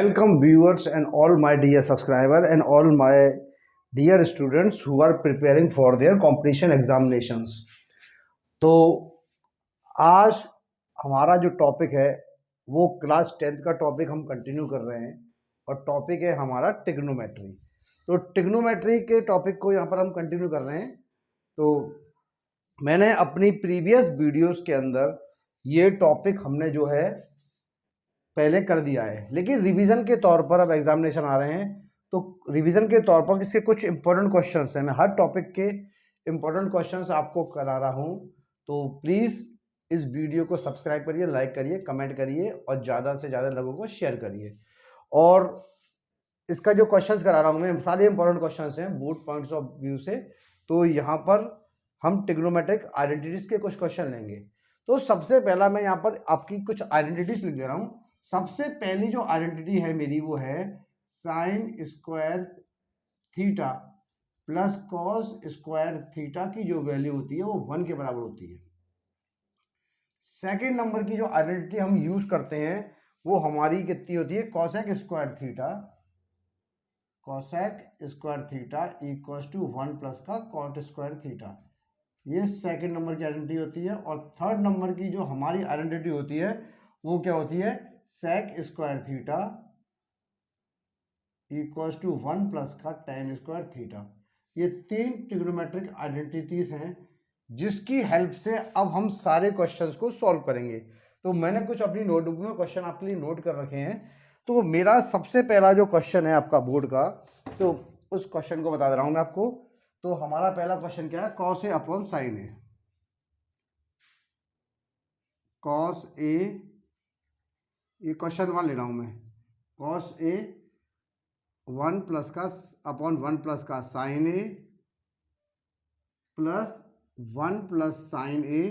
Welcome viewers and all my dear subscriber and all my dear students who are preparing for their competition examinations। तो आज हमारा जो topic है वो class 10th का topic हम कंटिन्यू कर रहे हैं और टॉपिक है हमारा ट्रिग्नोमेट्री। तो ट्रिग्नोमेट्री के टॉपिक को यहाँ पर हम कंटिन्यू कर रहे हैं। तो मैंने अपनी प्रीवियस वीडियोस के अंदर ये टॉपिक हमने जो है पहले कर दिया है, लेकिन रिवीजन के तौर पर अब एग्जामिनेशन आ रहे हैं तो रिवीजन के तौर पर इसके कुछ इंपॉर्टेंट क्वेश्चंस हैं। मैं हर टॉपिक के इंपॉर्टेंट क्वेश्चंस आपको करा रहा हूं, तो प्लीज़ इस वीडियो को सब्सक्राइब करिए, लाइक करिए, कमेंट करिए और ज़्यादा से ज़्यादा लोगों को शेयर करिए। और इसका जो क्वेश्चंस करा रहा हूँ मैं, सारे इंपॉर्टेंट क्वेश्चंस हैं बोथ पॉइंट्स ऑफ व्यू से। तो यहाँ पर हम ट्रिग्नोमेट्रिक आइडेंटिटीज के कुछ क्वेश्चन लेंगे। तो सबसे पहला मैं यहाँ पर आपकी कुछ आइडेंटिटीज लिख दे रहा हूँ। सबसे पहली जो आइडेंटिटी है मेरी वो है sine square theta plus cos square theta की जो वैल्यू होती है वो 1 के बराबर होती है। सेकेंड नंबर की जो आइडेंटिटी हम यूज करते हैं वो हमारी कितनी होती है, cosec square theta equal to 1 plus का कॉट स्क्वायर थीटा। ये सेकेंड नंबर की आइडेंटिटी होती है। और थर्ड नंबर की जो हमारी आइडेंटिटी होती है वो क्या होती है, sec square theta equal to 1 plus का टेन स्क्वायर थीटा। ये तीन ट्रिग्नोमेट्रिक आइडेंटिटीज हैं जिसकी हेल्प से अब हम सारे क्वेश्चंस को सॉल्व करेंगे। तो मैंने कुछ अपनी नोटबुक में क्वेश्चन आपके लिए नोट कर रखे हैं। तो मेरा सबसे पहला जो क्वेश्चन है आपका बोर्ड का, तो उस क्वेश्चन को बता दे रहा हूं मैं आपको। तो हमारा पहला क्वेश्चन क्या है, cos A upon sine A. Cos A, ये क्वेश्चन 1 ले रहा हूं मैं। कॉस ए 1 प्लस का अपॉन 1 प्लस का sign A plus 1 plus sign A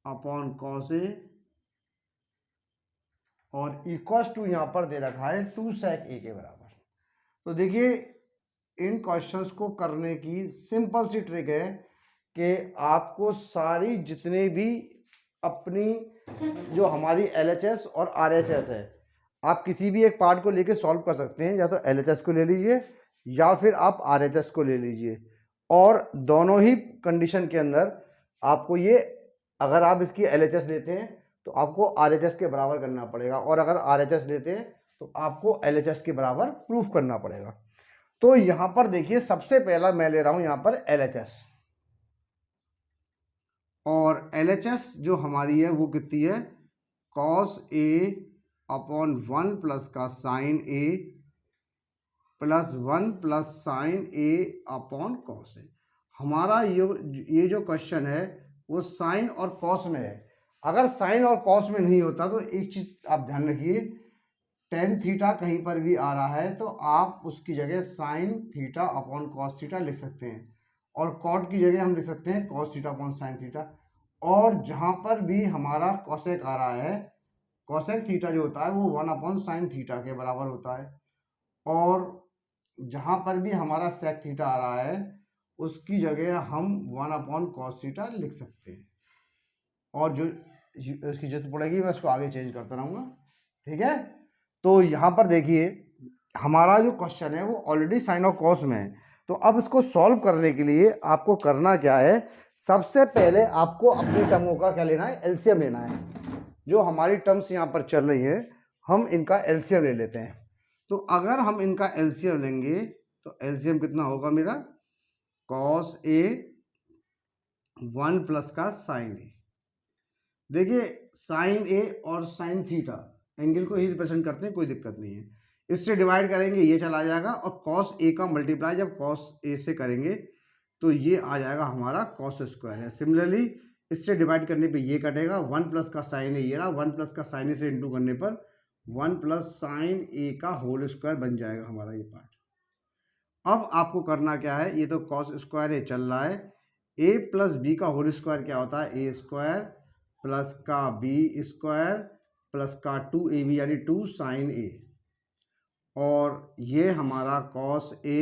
upon cos A और इक्वल्स टू यहां पर दे रखा है 2 सेक ए के बराबर। तो देखिए इन क्वेश्चंस को करने की सिंपल सी ट्रिक है कि आपको सारी जितने भी अपनी जो हमारी LHS और RHS है, आप किसी भी एक पार्ट को लेके सॉल्व कर सकते हैं। या तो LHS को ले लीजिए या फिर आप RHS को ले लीजिए। और दोनों ही कंडीशन के अंदर आपको ये, अगर आप इसकी LHS लेते हैं तो आपको RHS के बराबर करना पड़ेगा, और अगर RHS लेते हैं तो आपको LHS के बराबर प्रूफ करना पड़ेगा। तो यहां पर देखिए सबसे पहला मैं ले रहा हूं यहां पर LHS, और LHS जो हमारी है वो कितनी है, कॉस ए अपॉन 1 प्लस का sign A plus 1 plus sign A upon cos A. हमारा ये जो क्वेश्चन है वो साइन और कॉस में है। अगर साइन और कॉस में नहीं होता तो एक चीज आप ध्यान रखिए, टेन थीटा कहीं पर भी आ रहा है तो आप उसकी जगह sine theta upon cos theta लिख सकते हैं, और कॉट की जगह हम लिख सकते हैं cos theta upon sine theta. और जहां पर भी हमारा कॉसेक आ रहा है, कॉसेक थीटा जो होता है वो 1 अपॉन साइन थीटा के बराबर होता है, और जहां पर भी हमारा सेक थीटा आ रहा है उसकी जगह हम 1 अपॉन कॉस थीटा लिख सकते हैं। और जो इसकी जरूरत पड़ेगी मैं उसको आगे चेंज करता रहूँगा, ठीक है। तो यहाँ पर देखिए हमारा जो क्वेश्चन है वो ऑलरेडी साइन और कॉस में है। तो अब इसको सॉल्व करने के लिए आपको करना क्या है, सबसे पहले आपको अपनी टर्मों का क्या लेना है, एलसीएम लेना है। जो हमारी टर्म्स यहाँ पर चल रही है हम इनका एलसीएम ले लेते हैं। तो अगर हम इनका एलसीएम लेंगे तो एलसीएम कितना होगा मेरा, कॉस ए 1 प्लस का साइन ए। देखिए साइन ए और साइन थीटा एंगल को ही रिप्रेजेंट करते हैं, कोई दिक्कत नहीं है। इससे डिवाइड करेंगे ये चला जाएगा, और कॉस ए का मल्टीप्लाई जब कॉस ए से करेंगे तो ये आ जाएगा हमारा कॉस स्क्वायर है। सिमिलरली इससे डिवाइड करने पे ये कटेगा, 1 प्लस का साइन ए ये रहा, 1 प्लस का साइन ए से इंटू करने पर 1 प्लस साइन ए का होल स्क्वायर बन जाएगा हमारा ये पार्ट। अब आपको करना क्या है, ये तो कॉस स्क्वायर ए चल रहा है, ए प्लस बी का होल स्क्वायर क्या होता है, ए स्क्वायर प्लस का बी स्क्वायर प्लस का 2ab यानी 2 साइन ए, और ये हमारा कॉस ए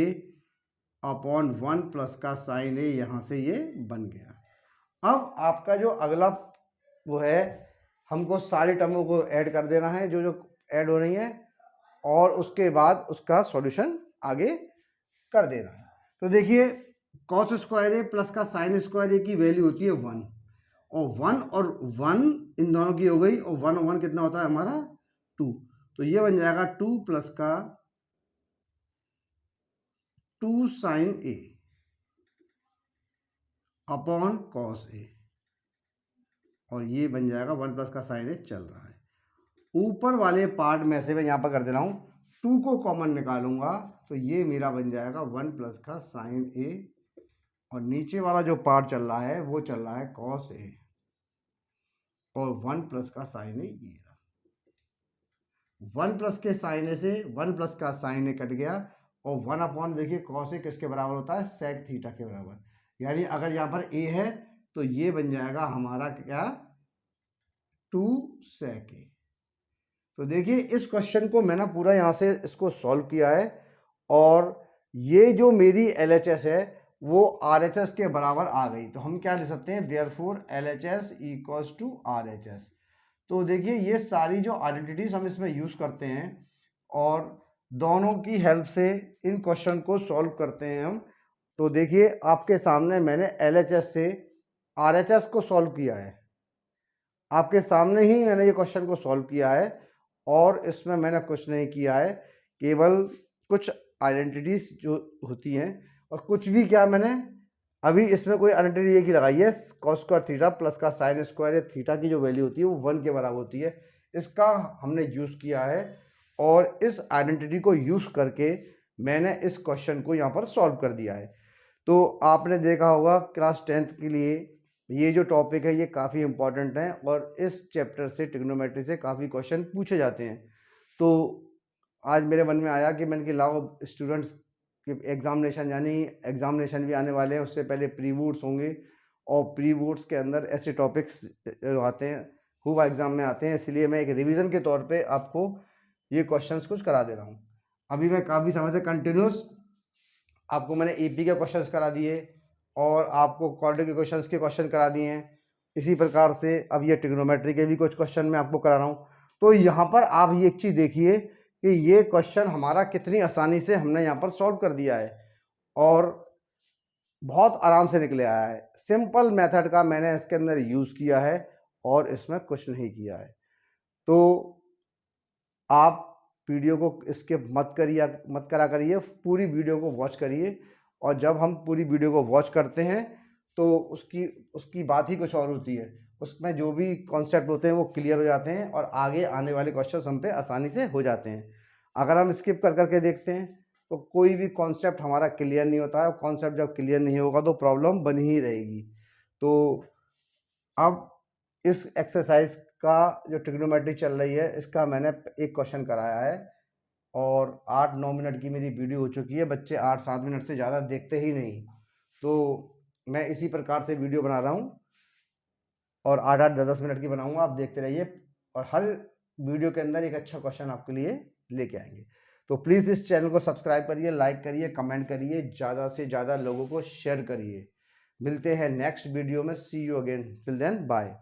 अपॉन 1 प्लस का साइन ए यहाँ से ये बन गया। अब आपका जो अगला वो है, हमको सारी टर्मों को ऐड कर देना है। जो जो ऐड हो रही हैं और उसके बाद उसका सॉल्यूशन आगे कर देना है। तो देखिए कॉस स्क्वायर ए प्लस का साइन स्क्वायर ए की वैल्यू होती है 1 और 1 इन दोनों की हो गई और 1 और 1 कितना होता है हमारा 2। तो ये बन जाएगा 2 प्लस का 2 sign A upon cos A और ये बन जाएगा 1 प्लस का साइन ए चल रहा है। ऊपर वाले पार्ट में से मैं यहाँ पर कर दे रहा हूँ 2 को कॉमन निकालूंगा तो ये मेरा बन जाएगा 1 प्लस का साइन ए और नीचे वाला जो पार्ट चल रहा है वो चल रहा है कॉस ए और 1 प्लस का साइन ए ये 1 प्लस के साइन ए से 1 प्लस का साइन ए कट गया और 1 अपॉन देखिए कॉस ए किसके बराबर होता है सेक थीटा के बराबर, यानी अगर यहाँ पर ए है तो ये बन जाएगा हमारा क्या 2 सेक ए। तो देखिए इस क्वेश्चन को मैंने पूरा यहाँ से इसको सॉल्व किया है और ये जो मेरी LHS है वो RHS के बराबर आ गई। तो हम क्या लिख सकते हैं therefore LHS equals to RHS। तो देखिए ये सारी जो आइडेंटिटीज हम इसमें यूज़ करते हैं और दोनों की हेल्प से इन क्वेश्चन को सॉल्व करते हैं हम। तो देखिए आपके सामने मैंने LHS से RHS को सॉल्व किया है, आपके सामने ही मैंने ये क्वेश्चन को सॉल्व किया है और इसमें मैंने कुछ नहीं किया है, केवल कुछ आइडेंटिटीज जो होती हैं और कुछ भी क्या मैंने अभी इसमें कोई आइडेंटिटी एक ही लगाई है कॉस स्क्वायर थीटा प्लस का साइन स्क्वायर थीटा की जो वैल्यू होती है वो 1 के बराबर होती है, इसका हमने यूज़ किया है और इस आइडेंटिटी को यूज़ करके मैंने इस क्वेश्चन को यहाँ पर सॉल्व कर दिया है। तो आपने देखा होगा क्लास 10th के लिए ये जो टॉपिक है ये काफ़ी इंपॉर्टेंट है और इस चैप्टर से ट्रिग्नोमेट्री से काफ़ी क्वेश्चन पूछे जाते हैं। तो आज मेरे मन में आया कि मैंने कि लाओ स्टूडेंट्स के एग्जामिनेशन यानी एग्जामिनेशन भी आने वाले हैं, उससे पहले प्री बोर्ड्स होंगे और प्री बोर्ड्स के अंदर ऐसे टॉपिक्स जो आते हैं हुआ एग्ज़ाम में आते हैं, इसलिए मैं एक रिवीजन के तौर पे आपको ये क्वेश्चंस कुछ करा दे रहा हूँ। अभी मैं काफ़ी समय से कंटिन्यूस आपको मैंने AP के क्वेश्चंस करा दिए और आपको क्वाड्रेटिक इक्वेशंस के क्वेश्चन करा दिए हैं, इसी प्रकार से अब ये ट्रिग्नोमेट्री के भी कुछ क्वेश्चन मैं आपको करा रहा हूँ। तो यहाँ पर आप ये एक चीज़ देखिए कि ये क्वेश्चन हमारा कितनी आसानी से हमने यहाँ पर सॉल्व कर दिया है और बहुत आराम से निकले आया है। सिंपल मेथड का मैंने इसके अंदर यूज़ किया है और इसमें कुछ नहीं किया है। तो आप वीडियो को स्किप मत करा करिए, पूरी वीडियो को वॉच करिए और जब हम पूरी वीडियो को वॉच करते हैं तो उसकी बात ही कुछ और होती है, उसमें जो भी कॉन्सेप्ट होते हैं वो क्लियर हो जाते हैं और आगे आने वाले क्वेश्चन हम पे आसानी से हो जाते हैं। अगर हम स्किप करके देखते हैं तो कोई भी कॉन्सेप्ट हमारा क्लियर नहीं होता है, कॉन्सेप्ट जब क्लियर नहीं होगा तो प्रॉब्लम बनी ही रहेगी। तो अब इस एक्सरसाइज का जो ट्रिग्नोमेट्री चल रही है इसका मैंने एक क्वेश्चन कराया है और 8-9 मिनट की मेरी वीडियो हो चुकी है, बच्चे 8-7 मिनट से ज़्यादा देखते ही नहीं। तो मैं इसी प्रकार से वीडियो बना रहा हूँ और 8-8, 10-10 मिनट की बनाऊँगा, आप देखते रहिए और हर वीडियो के अंदर एक अच्छा क्वेश्चन आपके लिए लेके आएंगे। तो प्लीज़ इस चैनल को सब्सक्राइब करिए, लाइक करिए, कमेंट करिए, ज़्यादा से ज़्यादा लोगों को शेयर करिए। मिलते हैं नेक्स्ट वीडियो में, see you again, till then bye.